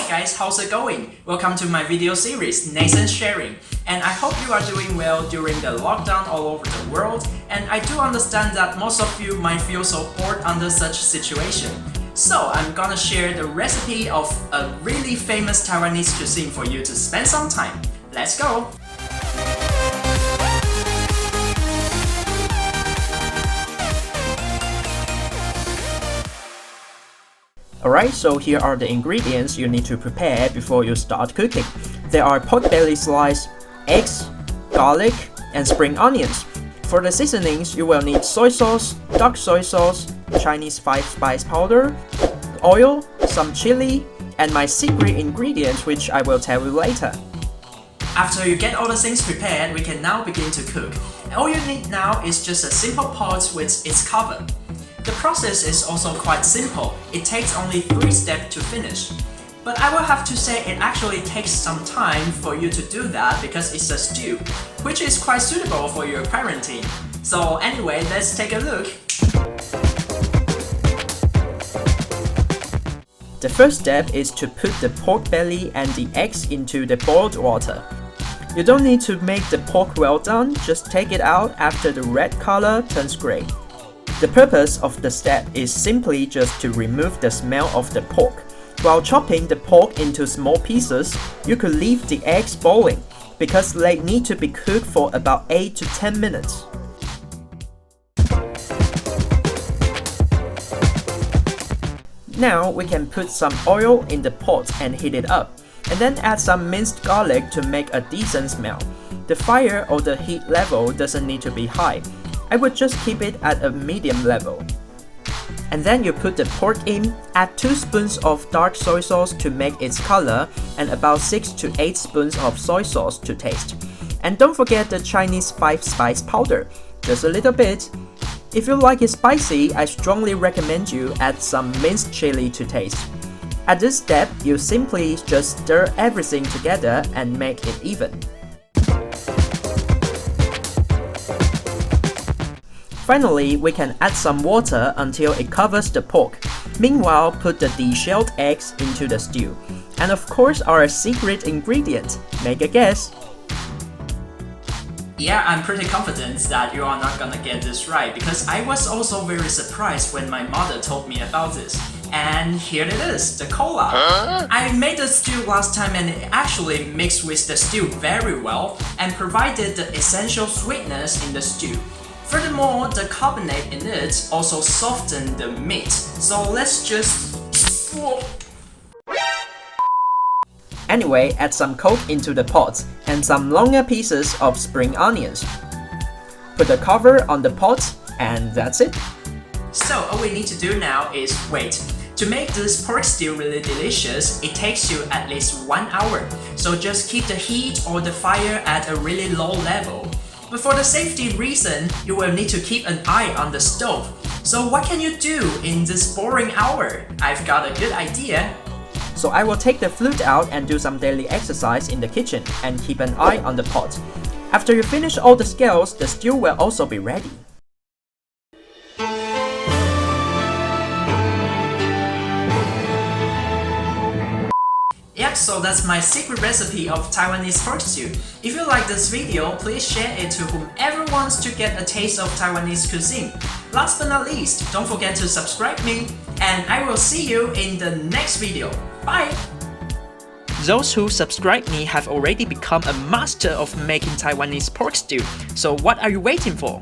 guys, how's it going? Welcome to my video series, Nathan's Sharing. And I hope you are doing well during the lockdown all over the world. And I do understand that most of you might feel so bored under such situation. So I'm gonna share the recipe of a really famous Taiwanese cuisine for you to spend some time. Let's go! Alright, so here are the ingredients you need to prepare before you start cooking. There are pork belly slice, eggs, garlic, and spring onions. For the seasonings, you will need soy sauce, dark soy sauce, Chinese 5-spice powder, oil, some chili, and my secret ingredient which I will tell you later. After you get all the things prepared, we can now begin to cook. All you need now is just a simple pot with its cover. The process is also quite simple. It takes only 3 steps to finish. But I will have to say it actually takes some time for you to do that because it's a stew, which is quite suitable for your parenting. So anyway, let's take a look. The first step is to put the pork belly and the eggs into the boiled water. You don't need to make the pork well done, just take it out after the red color turns gray. The purpose of the step is simply just to remove the smell of the pork. While chopping the pork into small pieces, you could leave the eggs boiling because they need to be cooked for about 8 to 10 minutes. Now we can put some oil in the pot and heat it up, and then add some minced garlic to make a decent smell. The fire or the heat level doesn't need to be high. I would just keep it at a medium level. And then you put the pork in, add 2 spoons of dark soy sauce to make its color, and about 6 to 8 spoons of soy sauce to taste. And don't forget the Chinese 5-spice powder, just a little bit. If you like it spicy, I strongly recommend you add some minced chili to taste. At this step, you simply just stir everything together and make it even. Finally, we can add some water until it covers the pork. Meanwhile, put the deshelled eggs into the stew. And of course, our secret ingredient. Make a guess. Yeah, I'm pretty confident that you are not gonna get this right because I was also very surprised when my mother told me about this. And here it is, the cola. I made the stew last time and it actually mixed with the stew very well and provided the essential sweetness in the stew. Furthermore, the carbonate in it also softened the meat. So let's just... Anyway, add some coke into the pot and some longer pieces of spring onions. Put the cover on the pot and that's it. So all we need to do now is wait. To make this pork stew really delicious, it takes you at least 1 hour. So just keep the heat or the fire at a really low level. But for the safety reason, you will need to keep an eye on the stove. So what can you do in this boring hour? I've got a good idea. So I will take the flute out and do some daily exercise in the kitchen and keep an eye on the pot. After you finish all the skills, the stew will also be ready. Yep, so that's my secret recipe of Taiwanese pork stew. If you like this video, please share it to whomever wants to get a taste of Taiwanese cuisine. Last but not least, don't forget to subscribe me, and I will see you in the next video. Bye! Those who subscribe me have already become a master of making Taiwanese pork stew, so what are you waiting for?